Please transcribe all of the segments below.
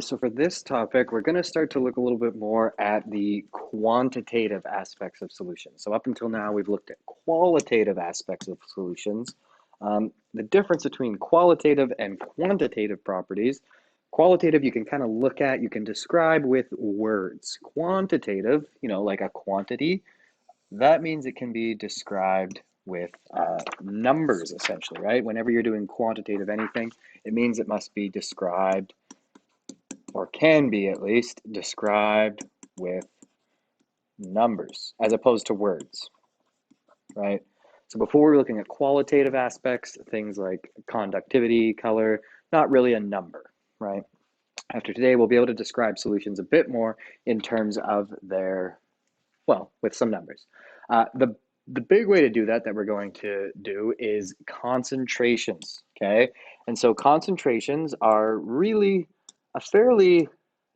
So for this topic, we're going to start to look a little bit more at the quantitative aspects of solutions. So up until now, we've looked at qualitative aspects of solutions. The difference between qualitative and quantitative properties, qualitative you can kind of look at, you can describe with words. Quantitative, like a quantity, that means it can be described with numbers essentially, right? Whenever you're doing quantitative anything, it means it must be described, or can be at least, described with numbers as opposed to words, right? So before we're looking at qualitative aspects, things like conductivity, color, not really a number, right? After today, we'll be able to describe solutions a bit more in terms of their, well, with some numbers. The big way to do that we're going to do is concentrations, okay? And so concentrations are really a fairly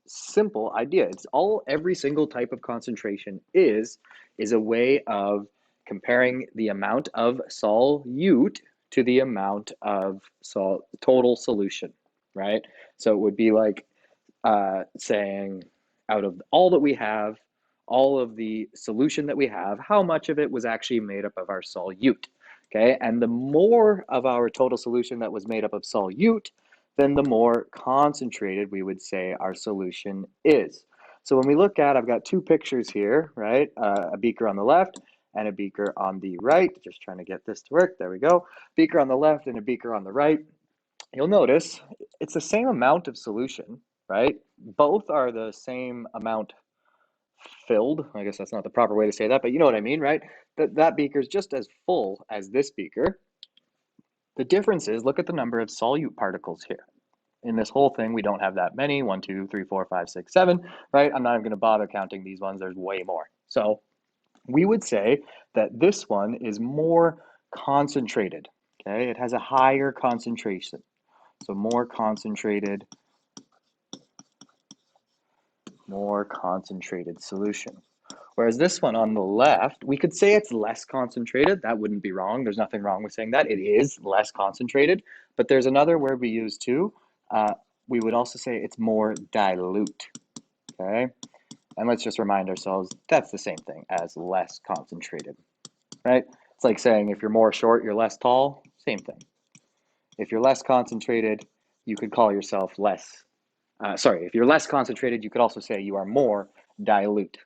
simple idea. It's all every single type of concentration is a way of comparing the amount of solute to the amount of total solution, right? So it would be like saying out of all that we have, all of the solution that we have, how much of it was actually made up of our solute. Okay, and the more of our total solution that was made up of solute, then the more concentrated we would say our solution is. So when we look at, I've got two pictures here, right? A beaker on the left and a beaker on the right. Just trying to get this to work. There we go. Beaker on the left and a beaker on the right. You'll notice it's the same amount of solution, right? Both are the same amount filled. I guess that's not the proper way to say that, but you know what I mean, right? That beaker is just as full as this beaker. The difference is, look at the number of solute particles here. In this whole thing, we don't have that many. 1, 2, 3, 4, 5, 6, 7, right? I'm not even going to bother counting these ones. There's way more. So we would say that this one is more concentrated, okay? It has a higher concentration. So more concentrated solution. Whereas this one on the left, we could say it's less concentrated. That wouldn't be wrong. There's nothing wrong with saying that. It is less concentrated. But there's another word we use too. We would also say it's more dilute. Okay? And let's just remind ourselves that's the same thing as less concentrated. Right? It's like saying if you're more short, you're less tall. Same thing. If you're less concentrated, you could call yourself less. If you're less concentrated, you could also say you are more dilute.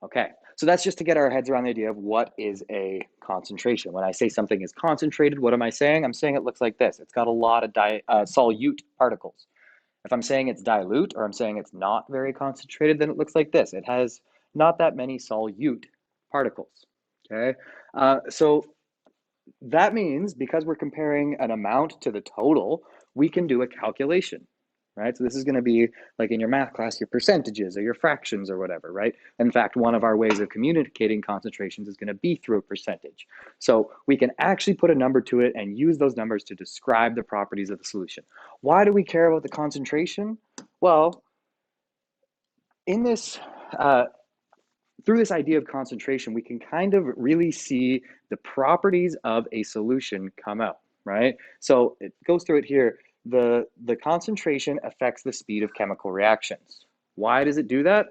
Okay, so that's just to get our heads around the idea of what is a concentration. When I say something is concentrated, what am I saying? I'm saying it looks like this. It's got a lot of solute particles. If I'm saying it's dilute or I'm saying it's not very concentrated, then it looks like this. It has not that many solute particles. Okay, so that means because we're comparing an amount to the total, we can do a calculation, right? So this is going to be like in your math class, your percentages or your fractions or whatever, right? In fact, one of our ways of communicating concentrations is going to be through a percentage. So we can actually put a number to it and use those numbers to describe the properties of the solution. Why do we care about the concentration? Well, in this through this idea of concentration, we can kind of really see the properties of a solution come out, right? So it goes through it here. The concentration affects the speed of chemical reactions. Why does it do that?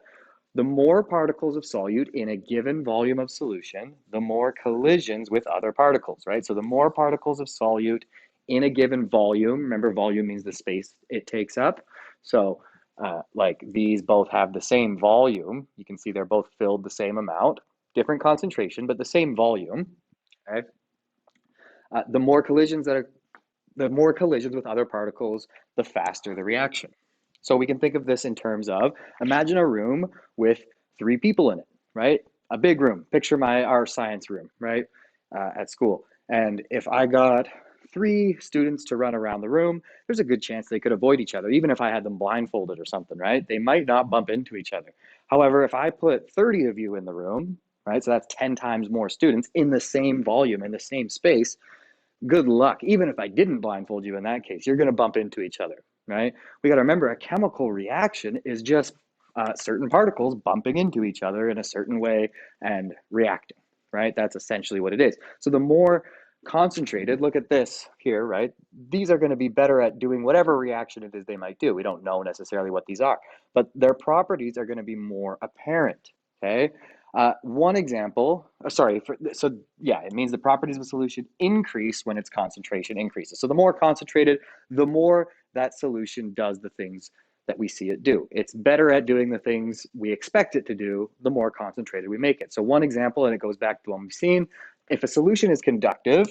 The more particles of solute in a given volume of solution, the more collisions with other particles, right? So the more particles of solute in a given volume, remember volume means the space it takes up. So like these both have the same volume. You can see they're both filled the same amount, different concentration, but the same volume. Okay. The more collisions with other particles, the faster the reaction. So we can think of this in terms of, imagine a room with 3 people in it, right? A big room. Picture our science room, right? At school. And if I got 3 students to run around the room, there's a good chance they could avoid each other, even if I had them blindfolded or something, right? They might not bump into each other. However, if I put 30 of you in the room, right? So that's 10 times more students in the same volume, in the same space, good luck. Even if I didn't blindfold you in that case, you're going to bump into each other, right? We got to remember a chemical reaction is just certain particles bumping into each other in a certain way and reacting, right? That's essentially what it is. So the more concentrated, look at this here, right? These are going to be better at doing whatever reaction it is they might do. We don't know necessarily what these are, but their properties are going to be more apparent, okay? One example, so yeah, it means the properties of a solution increase when its concentration increases. So the more concentrated, the more that solution does the things that we see it do. It's better at doing the things we expect it to do, the more concentrated we make it. So one example, and it goes back to what we've seen, if a solution is conductive,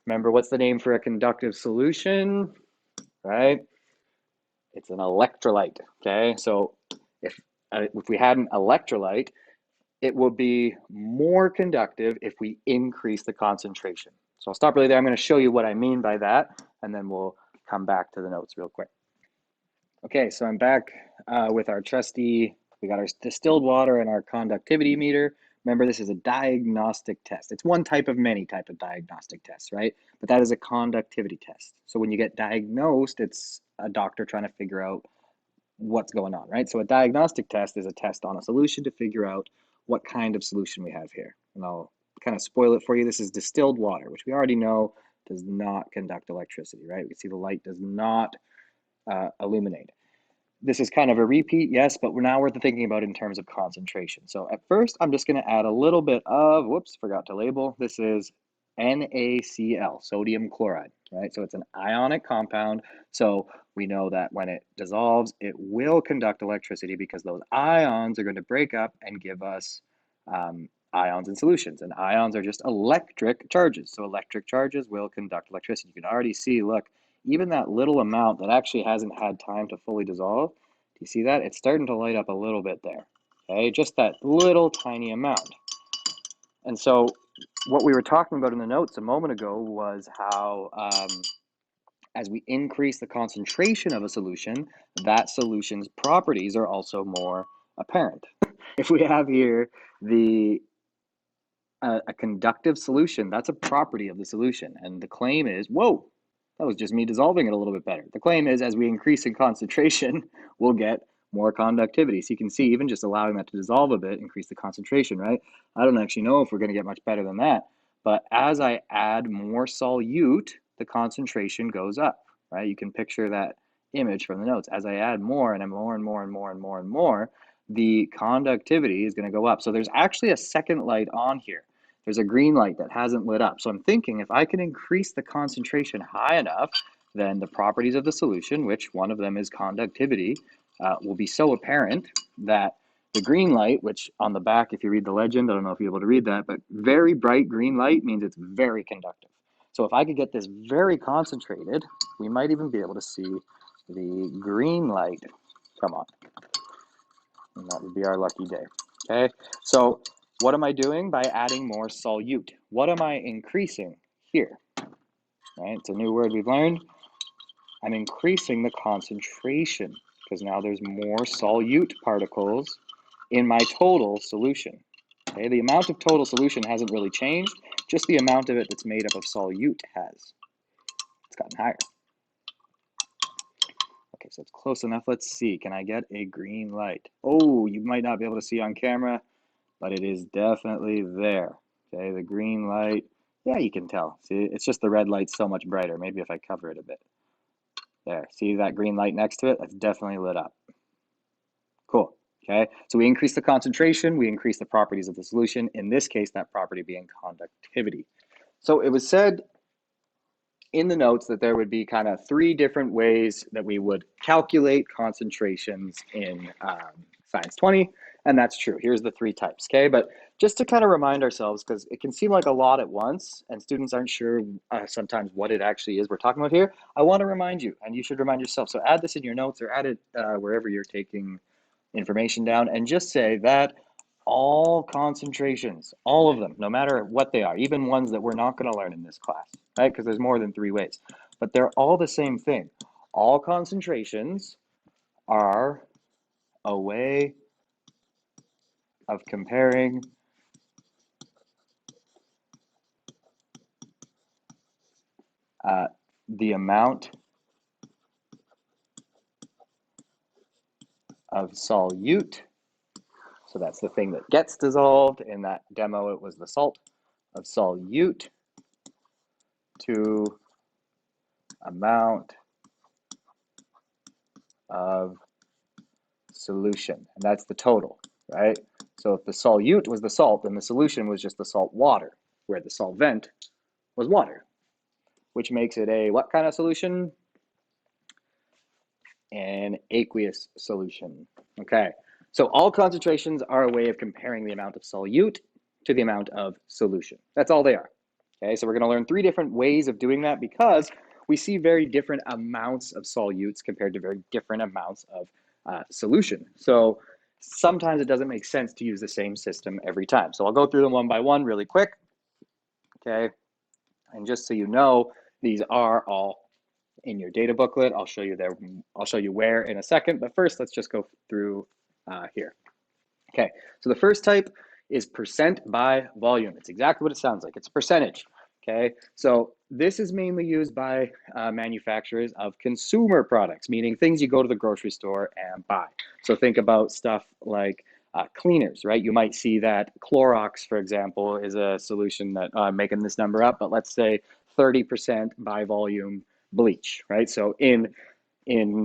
remember what's the name for a conductive solution, right? It's an electrolyte, okay? So if we had an electrolyte, it will be more conductive if we increase the concentration. So I'll stop really there. I'm going to show you what I mean by that, and then we'll come back to the notes real quick. Okay, so I'm back with our trusty, we got our distilled water and our conductivity meter. Remember, this is a diagnostic test. It's one type of many type of diagnostic tests, right? But that is a conductivity test. So when you get diagnosed, it's a doctor trying to figure out what's going on, right? So a diagnostic test is a test on a solution to figure out what kind of solution we have here. And I'll kind of spoil it for you. This is distilled water, which we already know does not conduct electricity, right? We can see the light does not illuminate. This is kind of a repeat, yes, but we're thinking about it in terms of concentration. So at first, I'm just going to add a little bit of, whoops, forgot to label. This is NaCl, sodium chloride, right? So it's an ionic compound. So we know that when it dissolves, it will conduct electricity because those ions are going to break up and give us ions in solutions. And ions are just electric charges. So electric charges will conduct electricity. You can already see, look, even that little amount that actually hasn't had time to fully dissolve, do you see that? It's starting to light up a little bit there, okay? Just that little tiny amount. And so what we were talking about in the notes a moment ago was how as we increase the concentration of a solution, that solution's properties are also more apparent. If we have here a conductive solution, that's a property of the solution. And the claim is, whoa, that was just me dissolving it a little bit better. The claim is as we increase in concentration, we'll get more conductivity. So you can see even just allowing that to dissolve a bit, increase the concentration, right? I don't actually know if we're going to get much better than that. But as I add more solute, the concentration goes up, right? You can picture that image from the notes. As I add more and more and more and more and more and more, the conductivity is going to go up. So there's actually a second light on here. There's a green light that hasn't lit up. So I'm thinking if I can increase the concentration high enough, then the properties of the solution, which one of them is conductivity, will be so apparent that the green light, which on the back, if you read the legend, I don't know if you're able to read that, but very bright green light means it's very conductive. So if I could get this very concentrated, we might even be able to see the green light come on. And that would be our lucky day, okay? So what am I doing by adding more solute? What am I increasing here, right? It's a new word we've learned. I'm increasing the concentration because now there's more solute particles in my total solution, okay? The amount of total solution hasn't really changed, just the amount of it that's made up of solute has. It's gotten higher. Okay, so it's close enough. Let's see, can I get a green light? Oh, you might not be able to see on camera, but it is definitely there. Okay, the green light, yeah, you can tell. See, it's just the red light's so much brighter. Maybe if I cover it a bit. There, see that green light next to it? That's definitely lit up. Cool, okay? So we increase the concentration, we increase the properties of the solution, in this case, that property being conductivity. So it was said in the notes that there would be kind of 3 different ways that we would calculate concentrations in Science 20, and that's true. Here's the 3 types, okay? But just to kind of remind ourselves, because it can seem like a lot at once, and students aren't sure sometimes what it actually is we're talking about here, I want to remind you, and you should remind yourself. So add this in your notes or add it wherever you're taking information down, and just say that all concentrations, all of them, no matter what they are, even ones that we're not going to learn in this class, right? Because there's more than 3 ways, but they're all the same thing. All concentrations are a way of comparing the amount of solute. So that's the thing that gets dissolved. In that demo, it was the salt of solute to amount of solution, and that's the total, right? So if the solute was the salt, then the solution was just the salt water, where the solvent was water, which makes it a what kind of solution? An aqueous solution. Okay, so all concentrations are a way of comparing the amount of solute to the amount of solution. That's all they are. Okay, so we're going to learn 3 different ways of doing that because we see very different amounts of solutes compared to very different amounts of solution. So sometimes it doesn't make sense to use the same system every time. So I'll go through them one by one really quick. Okay, and just so you know, these are all in your data booklet. I'll show you where in a second, but first let's just go through here. Okay, so the first type is percent by volume. It's exactly what it sounds like. It's a percentage. Okay, so this is mainly used by manufacturers of consumer products, meaning things you go to the grocery store and buy. So think about stuff like cleaners, right? You might see that Clorox, for example, is a solution that I'm making this number up, but let's say 30% by volume bleach, right? So in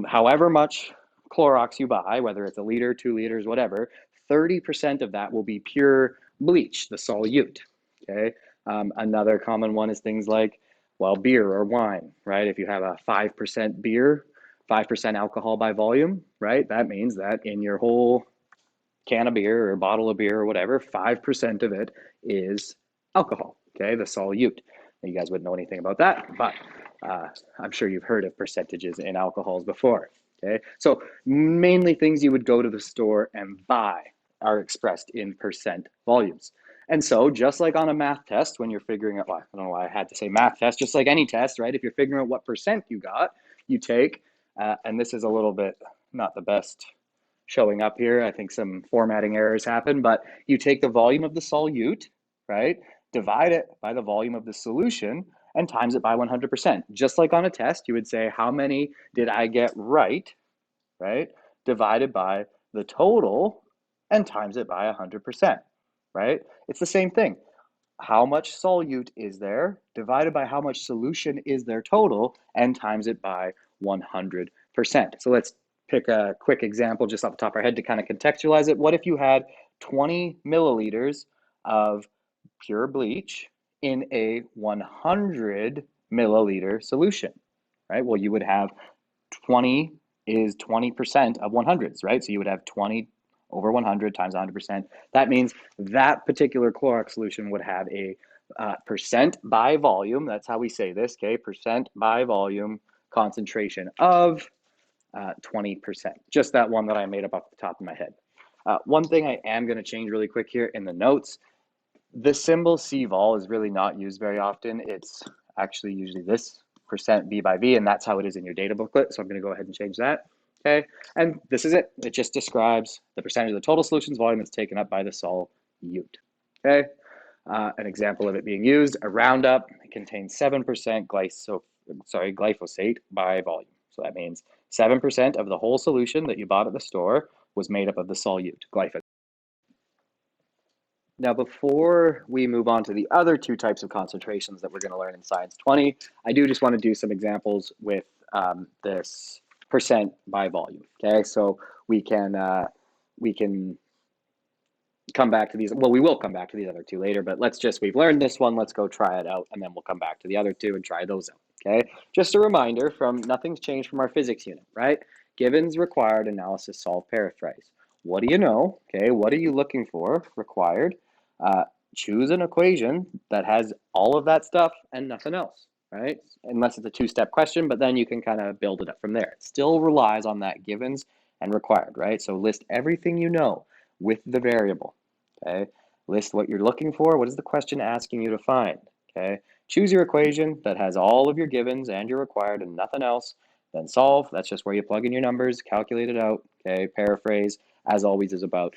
however much Clorox you buy, whether it's a liter, 2 liters, whatever, 30% of that will be pure bleach, the solute. Okay. Another common one is things like, well, beer or wine, right? If you have a 5% beer, 5% alcohol by volume, right? That means that in your whole can of beer or bottle of beer or whatever, 5% of it is alcohol, okay, the solute. Now, you guys wouldn't know anything about that, but I'm sure you've heard of percentages in alcohols before, okay? So mainly things you would go to the store and buy are expressed in percent volumes. And so just like on a math test, when you're figuring out, well, I don't know why I had to say math test, just like any test, right? If you're figuring out what percent you got, you take, and this is a little bit not the best showing up here. I think some formatting errors happen, but you take the volume of the solute, right? Divide it by the volume of the solution and times it by 100%. Just like on a test, you would say, how many did I get right, right? Divided by the total and times it by 100%, right? It's the same thing. How much solute is there divided by how much solution is there total and times it by 100%. So let's pick a quick example just off the top of our head to kind of contextualize it. What if you had 20 milliliters of pure bleach in a 100 milliliter solution, right? Well, you would have 20 is 20% of 100s, right? So you would have 20 over 100 times 100%. That means that particular Clorox solution would have a percent by volume, that's how we say this, okay, percent by volume concentration of 20%. Just that one that I made up off the top of my head. One thing I am going to change really quick here in the notes, the symbol CVol is really not used very often. It's actually usually this percent B by V, and that's how it is in your data booklet. So I'm going to go ahead and change that. Okay, and this is it. It just describes the percentage of the total solutions volume that's taken up by the solute. Okay, an example of it being used, a Roundup contains 7% glyphosate by volume. So that means 7% of the whole solution that you bought at the store was made up of the solute, glyphosate. Now, before we move on to the other 2 types of concentrations that we're going to learn in Science 20, I do just want to do some examples with this percent by volume. Okay, so we can come back to these. Well, we will come back to these other 2 later, but we've learned this one. Let's go try it out, and then we'll come back to the other 2 and try those out. Okay, just a reminder from nothing's changed from our physics unit, right? Givens, required, analysis, solve, paraphrase. What do you know? Okay, what are you looking for? Required. Choose an equation that has all of that stuff and nothing else, right? Unless it's a 2-step question, but then you can kind of build it up from there. It still relies on that givens and required, right? So list everything you know with the variable, okay? List what you're looking for. What is the question asking you to find, okay? Choose your equation that has all of your givens and your required and nothing else. Then solve. That's just where you plug in your numbers, calculate it out, okay? Paraphrase, as always, is about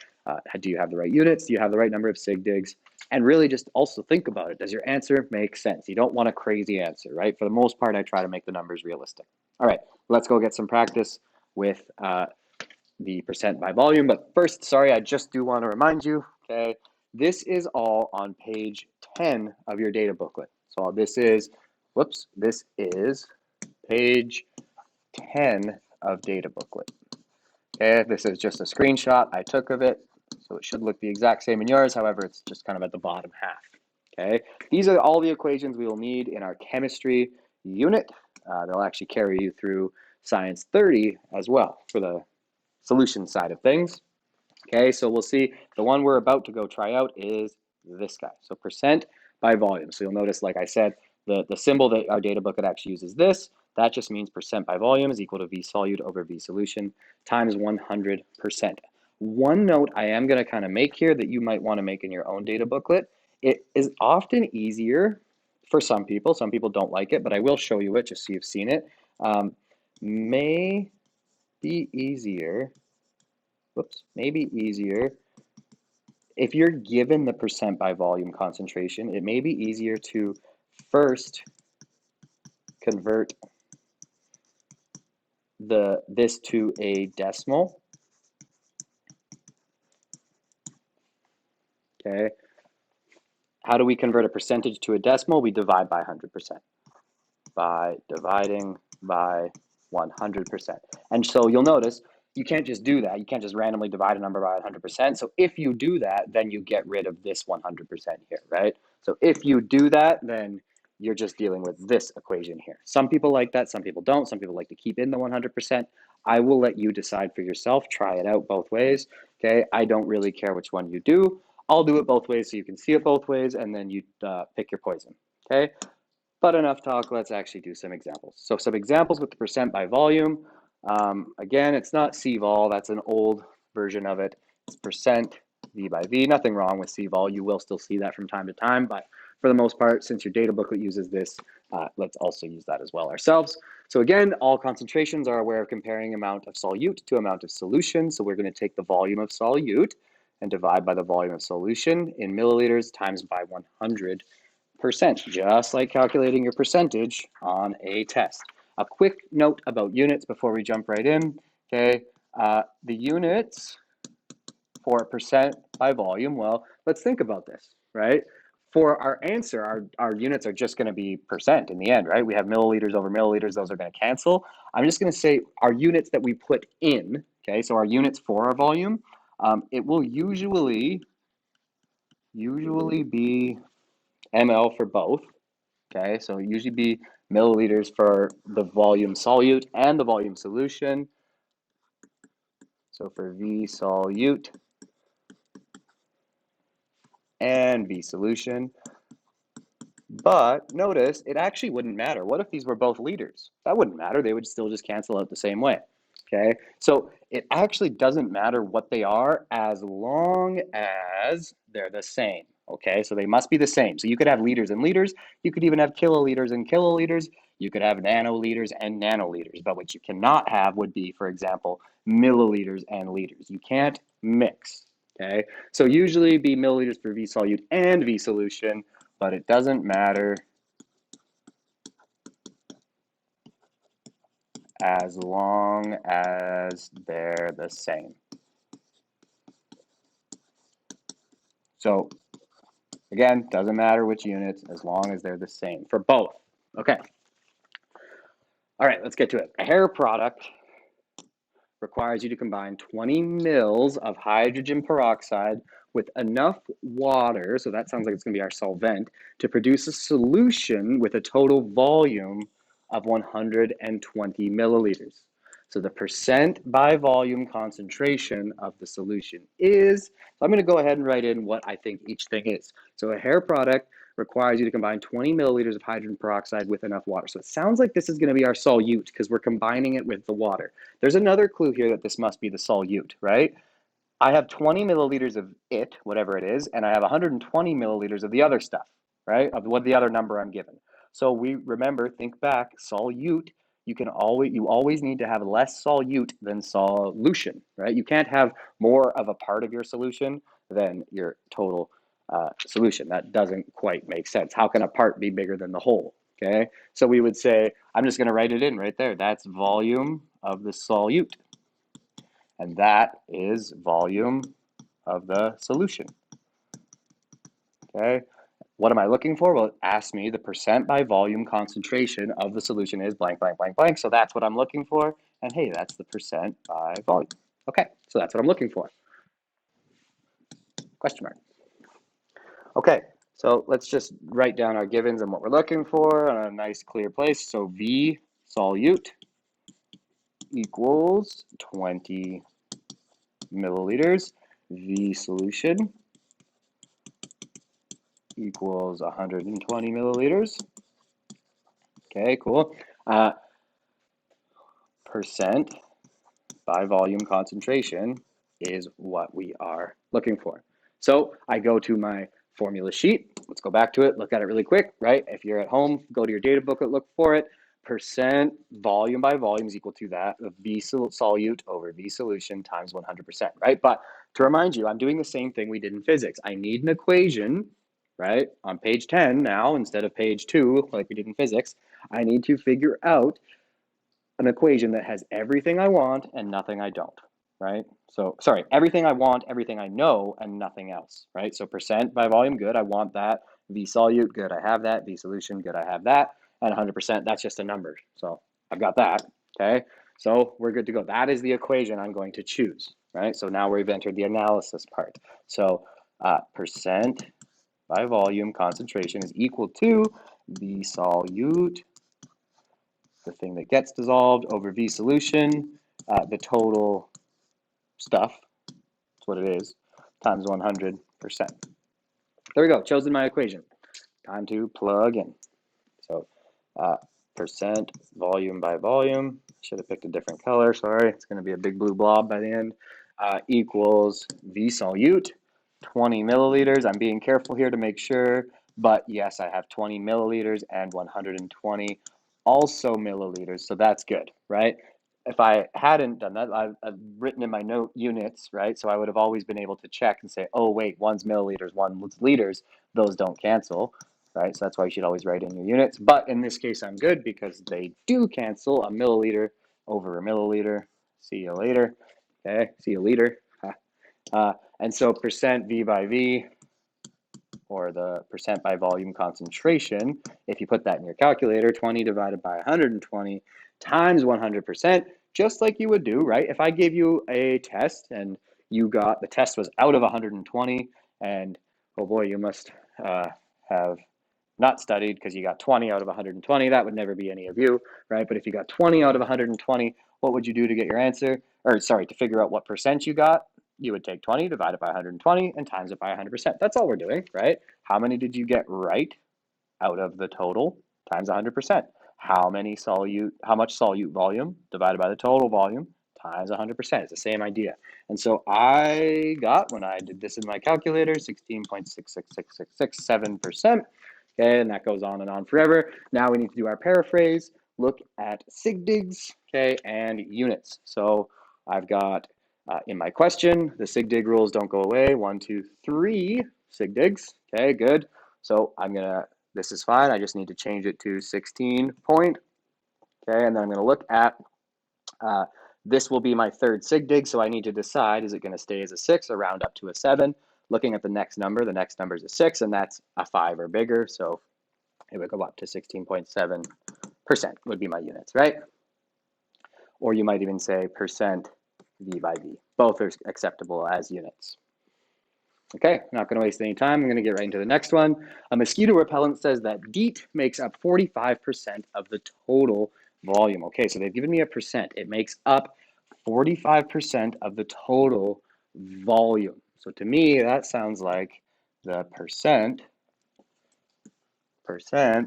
do you have the right units? Do you have the right number of sig digs? And really just also think about it. Does your answer make sense? You don't want a crazy answer, right? For the most part, I try to make the numbers realistic. All right, let's go get some practice with the percent by volume. But first, sorry, I just do want to remind you, okay, this is all on page 10 of your data booklet. So this is whoops, this is page 10 of data booklet. Okay, this is just a screenshot I took of it, so it should look the exact same in yours. However, it's just kind of at the bottom half. Okay, these are all the equations we will need in our chemistry unit. They'll actually carry you through Science 30 as well for the solution side of things. Okay, so we'll see the one we're about to go try out is this guy. So percent by volume. So you'll notice, like I said, the symbol that our data booklet actually uses this. That just means percent by volume is equal to V solute over V solution times 100%. One note I am going to kind of make here that you might want to make in your own data booklet. It is often easier for some people. Some people don't like it, but I will show you it just so you've seen it. May be easier. Whoops, maybe easier. If you're given the percent by volume concentration, it may be easier to first convert this to a decimal. Okay. How do we convert a percentage to a decimal? We divide by 100% by dividing by 100%. And so you'll notice you can't just do that. You can't just randomly divide a number by 100%. So if you do that, then you get rid of this 100% here, right? So if you do that, then you're just dealing with this equation here. Some people like that, some people don't. Some people like to keep in the 100%. I will let you decide for yourself. Try it out both ways, okay? I don't really care which one you do. I'll do it both ways so you can see it both ways, and then you pick your poison, okay? But enough talk, let's actually do some examples. So some examples with the percent by volume. Again, it's not CVol, that's an old version of it. It's percent V by V, nothing wrong with CVol. You will still see that from time to time, but for the most part, since your data booklet uses this, let's also use that as well ourselves. So again, all concentrations are aware of comparing amount of solute to amount of solution. So we're going to take the volume of solute and divide by the volume of solution in milliliters times by 100%, just like calculating your percentage on a test. A quick note about units before we jump right in, okay? The units for percent by volume, well, let's think about this, right? For our answer, our units are just going to be percent in the end, right? We have milliliters over milliliters, those are going to cancel. I'm just going to say our units that we put in, okay? So our units for our volume, it will usually be ml for both, okay? So usually be milliliters for the volume solute and the volume solution. So for V solute and V solution. But notice it actually wouldn't matter. What if these were both liters? That wouldn't matter. They would still just cancel out the same way. Okay, so it actually doesn't matter what they are as long as they're the same. Okay, so they must be the same. So you could have liters and liters. You could even have kiloliters and kiloliters. You could have nanoliters and nanoliters. But what you cannot have would be, for example, milliliters and liters. You can't mix. Okay, so usually be milliliters for V solute and V solution, but it doesn't matter as long as they're the same. So again, doesn't matter which units as long as they're the same for both. Okay. All right, let's get to it. A hair product requires you to combine 20 mils of hydrogen peroxide with enough water, so that sounds like it's going to be our solvent, to produce a solution with a total volume of 120 milliliters. So the percent by volume concentration of the solution is, so I'm going to go ahead and write in what I think each thing is. So a hair product requires you to combine 20 milliliters of hydrogen peroxide with enough water. So it sounds like this is going to be our solute because we're combining it with the water. There's another clue here that this must be the solute, right? I have 20 milliliters of it, whatever it is, and I have 120 milliliters of the other stuff, right? Of what the other number I'm given. So we remember, think back, solute, you always need to have less solute than solution, right? You can't have more of a part of your solution than your total solution. That doesn't quite make sense. How can a part be bigger than the whole? Okay, so we would say, I'm just going to write it in right there. That's volume of the solute. And that is volume of the solution. Okay, What am I looking for? Well, it asks me the percent by volume concentration of the solution is blank, blank, blank, blank. So that's what I'm looking for. And hey, that's the percent by volume. Okay, so that's what I'm looking for. Question mark. Okay, so let's just write down our givens and what we're looking for in a nice clear place. So V solute equals 20 milliliters. V solution equals 120 milliliters. Okay, cool. Percent by volume concentration is what we are looking for. So I go to my formula sheet. Let's go back to it, look at it really quick, right? If you're at home, go to your data booklet, look for it. Percent volume by volume is equal to that of V solute over V solution times 100%, right? But to remind you, I'm doing the same thing we did in physics. I need an equation, right? On page 10 now, instead of page 2, like we did in physics, I need to figure out an equation that has everything I want and nothing I don't, right? So, sorry, everything I want, everything I know, and nothing else, right? So percent by volume, good, I want that. V solute, good, I have that. V solution, good, I have that. And 100%, that's just a number. So I've got that, okay? So we're good to go. That is the equation I'm going to choose, right? So now we've entered the analysis part. So percent by volume concentration is equal to V solute, the thing that gets dissolved, over V solution, the total stuff, that's what it is, times 100%. There we go, chosen my equation. Time to plug in. So percent volume by volume, should have picked a different color, sorry, it's going to be a big blue blob by the end, equals V solute, 20 milliliters. I'm being careful here to make sure, but yes, I have 20 milliliters and 120 also milliliters, so that's good, right? If I hadn't done that, I've written in my note units, right? So I would have always been able to check and say, oh, wait, one's milliliters, one's liters. Those don't cancel, right? So that's why you should always write in your units. But in this case, I'm good because they do cancel. A milliliter over a milliliter. See you later. Okay, see you later. And so percent V by V, or the percent by volume concentration, if you put that in your calculator, 20 divided by 120 times 100%, just like you would do, right? If I gave you a test and you got, the test was out of 120, and oh boy, you must have not studied because you got 20 out of 120, that would never be any of you, right? But if you got 20 out of 120, what would you do to get your answer? Or sorry, to figure out what percent you got? You would take 20 divided by 120 and times it by 100%. That's all we're doing, right? How many did you get right out of the total times 100%? How much solute volume divided by the total volume times 100%? It's the same idea. And so I got, when I did this in my calculator, 16.666667%. Okay, and that goes on and on forever. Now we need to do our paraphrase, look at sig digs, okay, and units. So I've got in my question, the sig dig rules don't go away. 1, 2, 3 sig digs. Okay, good. So this is fine. I just need to change it to 16 point. Okay, and then I'm gonna look at, this will be my third sig dig. So I need to decide, is it gonna stay as a 6 or round up to a 7? Looking at the next number is a 6, and that's a 5 or bigger. So it would go up to 16.7% would be my units, right? Or you might even say percent V by V. Both are acceptable as units. Okay, not going to waste any time. I'm going to get right into the next one. A mosquito repellent says that DEET makes up 45% of the total volume. Okay, so they've given me a percent. It makes up 45% of the total volume. So to me, that sounds like the percent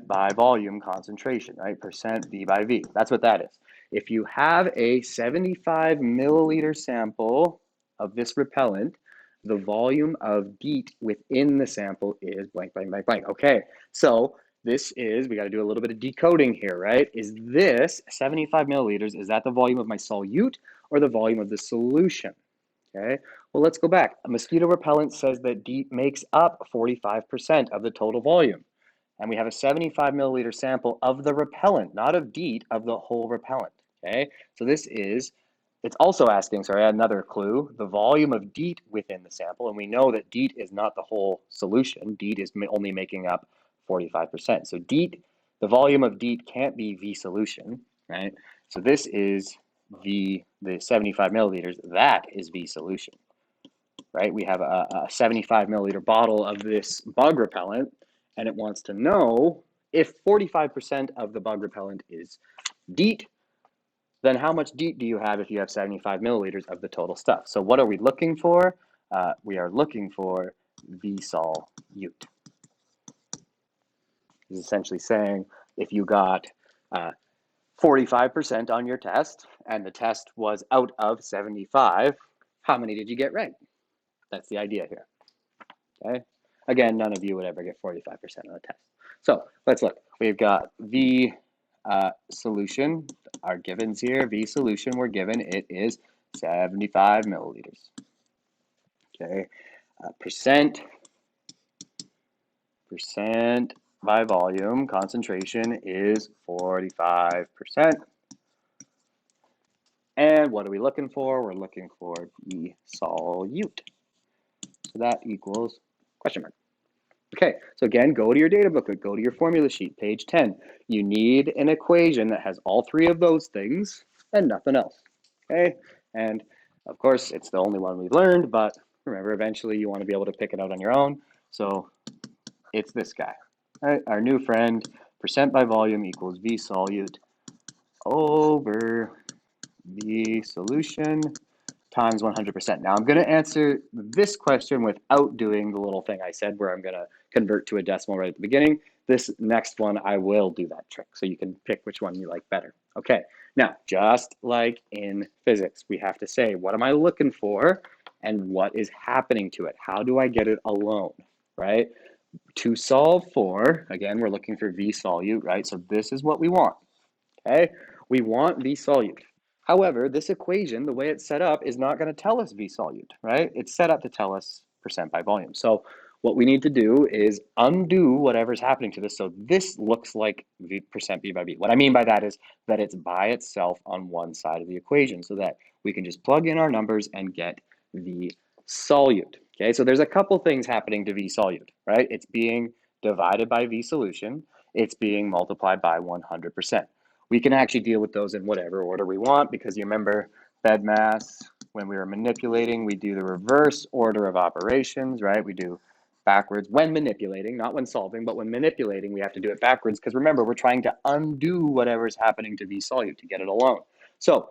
by volume concentration, right? Percent V by V. That's what that is. If you have a 75 milliliter sample of this repellent, the volume of DEET within the sample is blank, blank, blank, blank. Okay, so this is, we got to do a little bit of decoding here, right? Is this 75 milliliters, is that the volume of my solute or the volume of the solution? Okay, well, let's go back. A mosquito repellent says that DEET makes up 45% of the total volume. And we have a 75 milliliter sample of the repellent, not of DEET, of the whole repellent, okay? So this is It's also asking, sorry, another clue, the volume of DEET within the sample. And we know that DEET is not the whole solution. DEET is only making up 45%. So DEET, the volume of DEET can't be V solution, right? So this is the 75 milliliters. That is V solution, right? We have a 75 milliliter bottle of this bug repellent, and it wants to know if 45% of the bug repellent is DEET, then how much DEET do you have if you have 75 milliliters of the total stuff? So what are we looking for? We are looking for V-solute. This is essentially saying if you got 45% on your test and the test was out of 75, how many did you get right? That's the idea here. Okay. Again, none of you would ever get 45% on the test. So let's look. We've got V solution, our givens here, V solution we're given, it is 75 milliliters. Okay, percent by volume, concentration is 45%. And what are we looking for? We're looking for V solute. So that equals question mark. Okay, so again, go to your data booklet, go to your formula sheet, page 10. You need an equation that has all three of those things and nothing else, okay? And of course, it's the only one we've learned, but remember, eventually you want to be able to pick it out on your own. So it's this guy, right? Our new friend, percent by volume equals V solute over V solution times 100%. Now I'm going to answer this question without doing the little thing I said where I'm going to convert to a decimal right at the beginning. This next one, I will do that trick so you can pick which one you like better. Okay, now just like in physics, we have to say, what am I looking for and what is happening to it? How do I get it alone, right? To solve for, again, we're looking for V solute, right? So this is what we want, okay? We want V solute. However, this equation, the way it's set up, is not going to tell us V solute, right? It's set up to tell us percent by volume. So what we need to do is undo whatever's happening to this. So this looks like V percent B by B. What I mean by that is that it's by itself on one side of the equation so that we can just plug in our numbers and get V solute. Okay, so there's a couple things happening to V solute, right? It's being divided by V solution. It's being multiplied by 100%. We can actually deal with those in whatever order we want because you remember BEDMAS, when we were manipulating, we do the reverse order of operations, right? We do backwards when manipulating, not when solving, but when manipulating, we have to do it backwards because remember, we're trying to undo whatever's happening to V solute to get it alone. So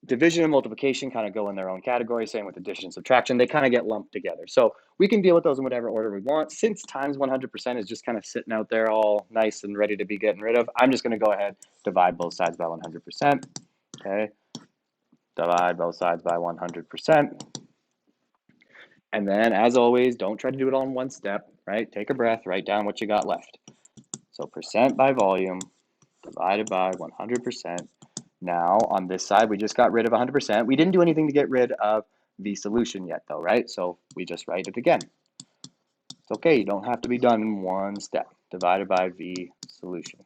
division and multiplication kind of go in their own category, same with addition and subtraction, they kind of get lumped together. So we can deal with those in whatever order we want. Since times 100% is just kind of sitting out there all nice and ready to be getting rid of, I'm just going to go ahead, divide both sides by 100%. Okay, divide both sides by 100%. And then, as always, don't try to do it all in one step, right? Take a breath, write down what you got left. So percent by volume divided by 100%. Now, on this side, we just got rid of 100%. We didn't do anything to get rid of the solution yet, though, right? So we just write it again. It's okay. You don't have to be done in one step. Divided by V solution.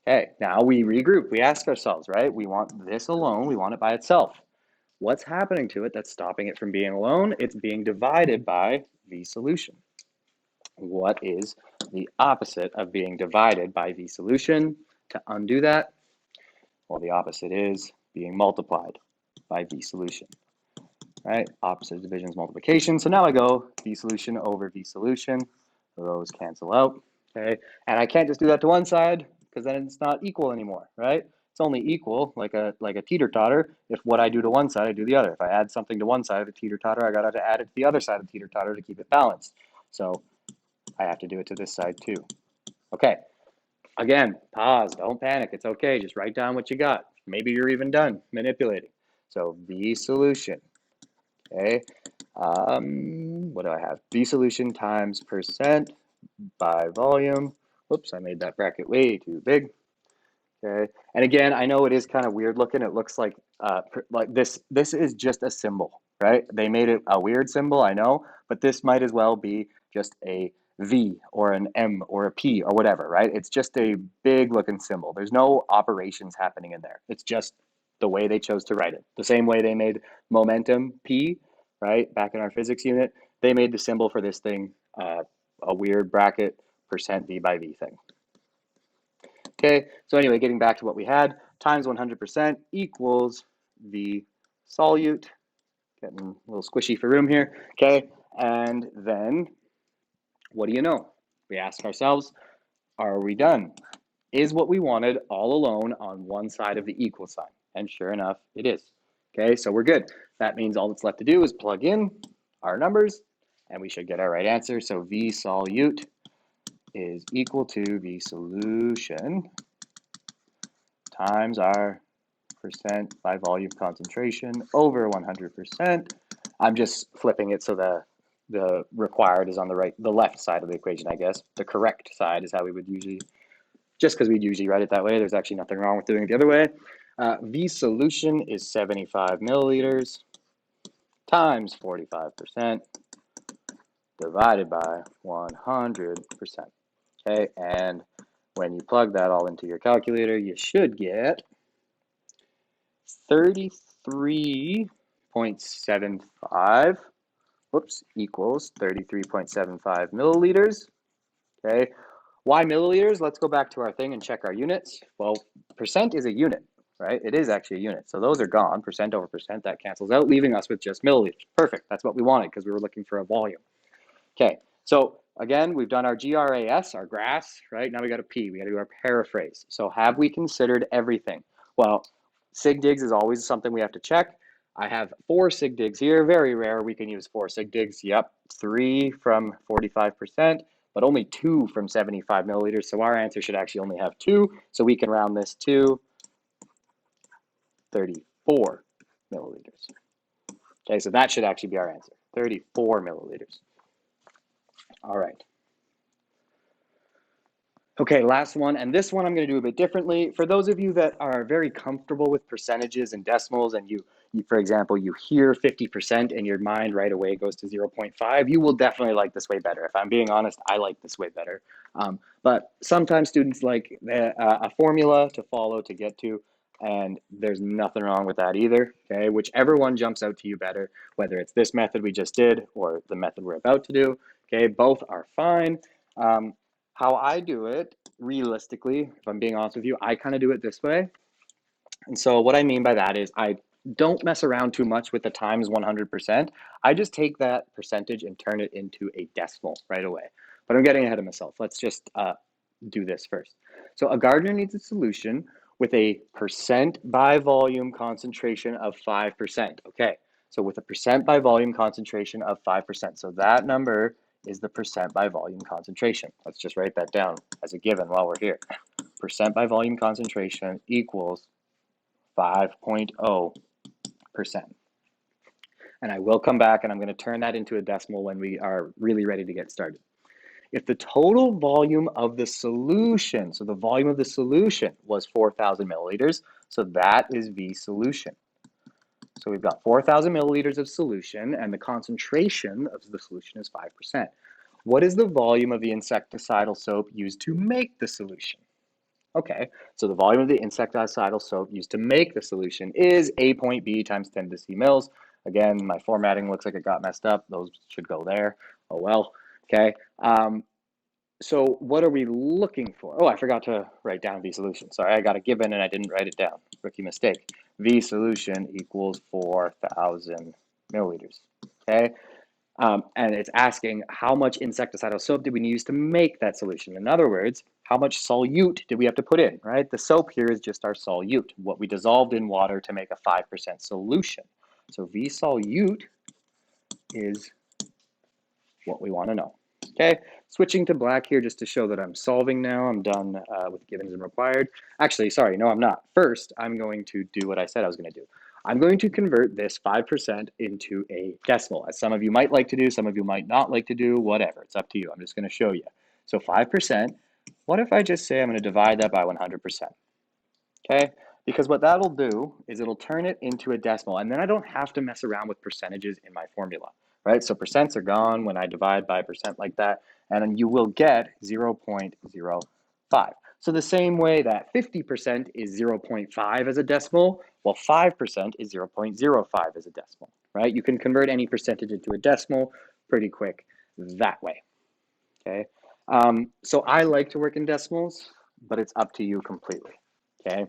Okay, now we regroup. We ask ourselves, right? We want this alone. We want it by itself. What's happening to it that's stopping it from being alone? It's being divided by V solution. What is the opposite of being divided by V solution? To undo that, well, the opposite is being multiplied by V solution, right? Opposite of division is multiplication. So now I go V solution over V solution. Those cancel out, okay? And I can't just do that to one side because then it's not equal anymore, right? It's only equal, like a teeter-totter, if what I do to one side, I do the other. If I add something to one side of the teeter-totter, I got to add it to the other side of the teeter-totter to keep it balanced. So I have to do it to this side too. Okay, again, pause, don't panic, it's okay, just write down what you got. Maybe you're even done manipulating. So V solution, okay, what do I have? V solution times percent by volume. Whoops, I made that bracket way too big. Okay, and again, I know it is kind of weird looking. It looks like this is just a symbol, right? They made it a weird symbol, I know, but this might as well be just a V or an M or a P or whatever, right? It's just a big looking symbol. There's no operations happening in there. It's just the way they chose to write it. The same way they made momentum P, right, back in our physics unit, they made the symbol for this thing a weird bracket percent V by V thing. Okay, so anyway, getting back to what we had, times 100% equals V solute. Getting a little squishy for room here. Okay, and then what do you know? We ask ourselves, are we done? Is what we wanted all alone on one side of the equal sign? And sure enough, it is. Okay, so we're good. That means all that's left to do is plug in our numbers and we should get our right answer. So V solute is equal to V solution times our percent by volume concentration over 100%. I'm just flipping it so the required is on the left side of the equation, I guess. The correct side is how we would usually, just because we'd usually write it that way. There's actually nothing wrong with doing it the other way. V solution is 75 milliliters times 45% divided by 100%. Okay, and when you plug that all into your calculator, you should get 33.75, equals 33.75 milliliters. Okay, why milliliters? Let's go back to our thing and check our units. Well, percent is a unit, right? It is actually a unit. So those are gone, percent over percent, that cancels out, leaving us with just milliliters. Perfect, that's what we wanted because we were looking for a volume. Okay, so again, we've done our GRAS, our GRAS, right? Now we got a P, we got to do our paraphrase. So have we considered everything? Well, sig digs is always something we have to check. I have 4 sig digs here, very rare we can use 4 sig digs. Yep, 3 from 45%, but only 2 from 75 milliliters. So our answer should actually only have 2. So we can round this to 34 milliliters. Okay, so that should actually be our answer, 34 milliliters. All right. Okay, last one, and this one I'm going to do a bit differently. For those of you that are very comfortable with percentages and decimals, and you for example, you hear 50% and your mind right away goes to 0.5, you will definitely like this way better. If I'm being honest, I like this way better. But sometimes students like a formula to follow to get to, and there's nothing wrong with that either. Okay, whichever one jumps out to you better, whether it's this method we just did or the method we're about to do. Okay, both are fine. How I do it, realistically, if I'm being honest with you, I kind of do it this way. And so what I mean by that is I don't mess around too much with the times 100%. I just take that percentage and turn it into a decimal right away. But I'm getting ahead of myself. Let's just do this first. So a gardener needs a solution with a percent by volume concentration of 5%. Okay, so with a percent by volume concentration of 5%. So that number is the percent by volume concentration. Let's just write that down as a given while we're here. Percent by volume concentration equals 5.0%. And I will come back and I'm going to turn that into a decimal when we are really ready to get started. If the total volume of the solution, so the volume of the solution was 4,000 milliliters, so that is V solution. So we've got 4,000 milliliters of solution and the concentration of the solution is 5%. What is the volume of the insecticidal soap used to make the solution? Okay, so the volume of the insecticidal soap used to make the solution is A.B times 10 to the C mils. Again, my formatting looks like it got messed up. Those should go there. Oh well, okay. So what are we looking for? Oh, I forgot to write down V solution. Sorry, I got a given and I didn't write it down. Rookie mistake. V solution equals 4,000 milliliters, okay? And it's asking how much insecticidal soap did we use to make that solution? In other words, how much solute did we have to put in, right? The soap here is just our solute, what we dissolved in water to make a 5% solution. So V solute is what we want to know. Okay, switching to black here just to show that I'm solving now. I'm done with givens and required. Actually, sorry, no, I'm not. First, I'm going to do what I said I was going to do. I'm going to convert this 5% into a decimal, as some of you might like to do, some of you might not like to do, whatever. It's up to you. I'm just going to show you. So 5%, what if I just say I'm going to divide that by 100%? Okay, because what that'll do is it'll turn it into a decimal, and then I don't have to mess around with percentages in my formula. Right, so percents are gone when I divide by percent like that, and you will get 0.05. So the same way that 50% is 0.5 as a decimal, well, 5% is 0.05 as a decimal, right? You can convert any percentage into a decimal pretty quick that way, okay? So I like to work in decimals, but it's up to you completely, okay?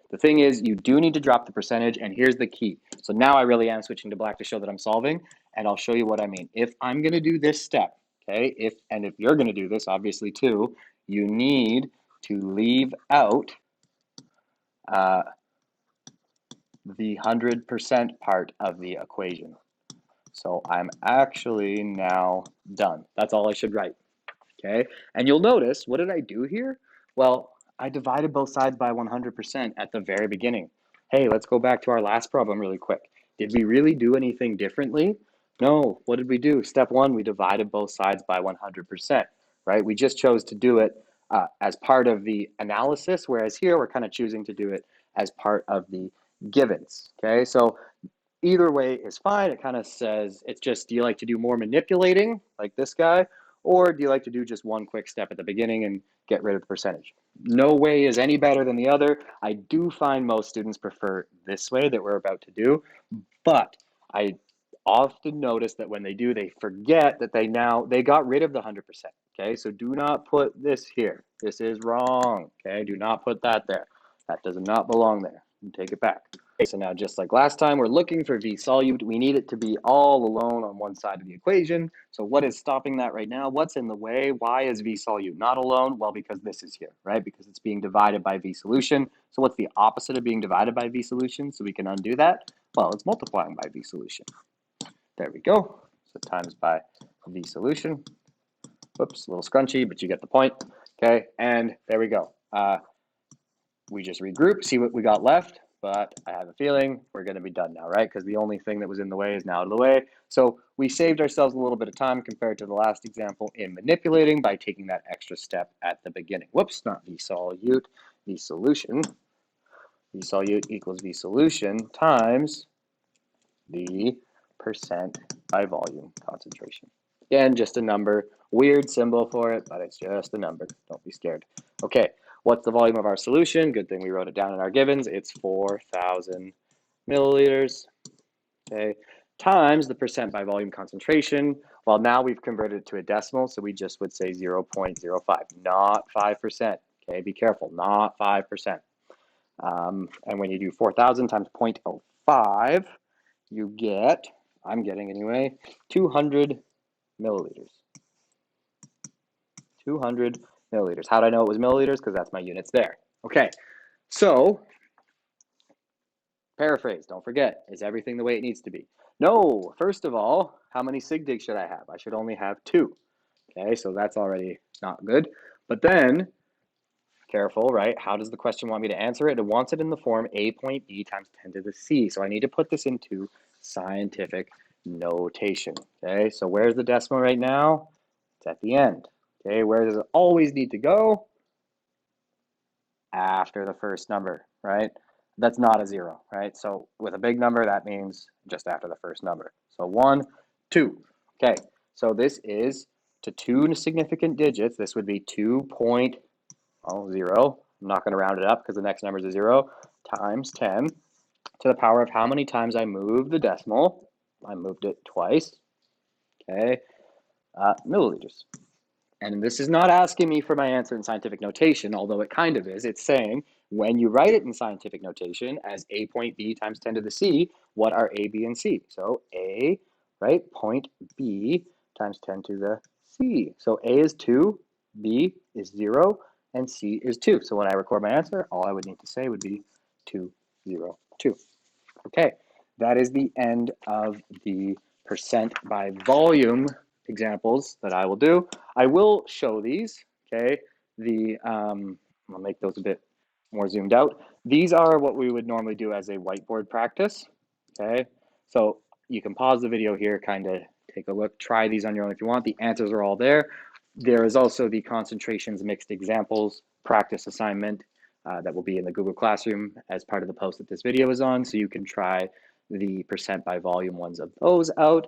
The thing is, you do need to drop the percentage, and here's the key. So now I really am switching to black to show that I'm solving, and I'll show you what I mean. If I'm gonna do this step, okay, if you're gonna do this, obviously too, you need to leave out the 100% part of the equation. So I'm actually now done. That's all I should write, okay? And you'll notice, what did I do here? Well, I divided both sides by 100% at the very beginning. Hey, let's go back to our last problem really quick. Did we really do anything differently? No, what did we do? Step one, we divided both sides by 100%, right? We just chose to do it as part of the analysis, whereas here we're kind of choosing to do it as part of the givens, okay? So either way is fine. It kind of says, it's just, do you like to do more manipulating like this guy? Or do you like to do just one quick step at the beginning and get rid of the percentage? No way is any better than the other. I do find most students prefer this way that we're about to do, but I often notice that when they do, they forget that they got rid of the 100%, okay? So do not put this here. This is wrong, okay? Do not put that there. That does not belong there. Take it back. Okay, so now just like last time, we're looking for V solute. We need it to be all alone on one side of the equation. So what is stopping that right now? What's in the way? Why is V solute not alone? Well, because this is here, right? Because it's being divided by V solution. So what's the opposite of being divided by V solution? So we can undo that. Well, it's multiplying by V solution. There we go. So times by V solution. Whoops, a little scrunchy, but you get the point. Okay, and there we go. We just regroup, see what we got left, but I have a feeling we're going to be done now, right? Because the only thing that was in the way is now out of the way. So we saved ourselves a little bit of time compared to the last example in manipulating by taking that extra step at the beginning. Whoops, not V solute, V solution. V solute equals V solution times the percent by volume concentration. Again, just a number. Weird symbol for it, but it's just a number. Don't be scared. Okay, what's the volume of our solution? Good thing we wrote it down in our givens. It's 4,000 milliliters. Okay, times the percent by volume concentration. Well, now we've converted it to a decimal, so we just would say 0.05, not 5%. Okay, be careful, not 5%. And when you do 4,000 times 0.05, you get, I'm getting anyway, 200 milliliters. 200 milliliters. How do I know it was milliliters? Because that's my units there. Okay, so paraphrase, don't forget, is everything the way it needs to be? No, first of all, how many sig digs should I have? I should only have 2. Okay, so that's already not good. But then, careful, right? How does the question want me to answer it? It wants it in the form a point b times 10 to the c. So I need to put this into scientific notation. Okay, so where's the decimal right now? It's at the end. Okay, where does it always need to go? After the first number, right? That's not a 0, right? So with a big number, that means just after the first number. So 1, 2. Okay, so this is to 2 significant digits. This would be 2.0. I'm not going to round it up because the next number is a 0 times 10 to the power of how many times I moved the decimal. I moved it twice. Okay, milliliters. And this is not asking me for my answer in scientific notation, although it kind of is. It's saying when you write it in scientific notation as a point b times 10 to the c, what are a, b, and c? So a, right, point b times 10 to the c. So a is 2, b is 0, and c is 2. So when I record my answer, all I would need to say would be 202. Okay, that is the end of the percent by volume examples that I will do. I will show these, okay? I'll make those a bit more zoomed out. These are what we would normally do as a whiteboard practice, okay? So you can pause the video here, kind of take a look, try these on your own if you want. The answers are all there. There is also the concentrations mixed examples practice assignment that will be in the Google Classroom as part of the post that this video is on, so you can try the percent by volume ones of those out.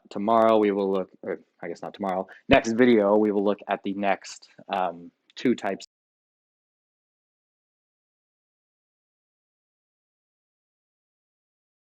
Tomorrow we will look, or I guess not tomorrow, next video we will look at the next 2 types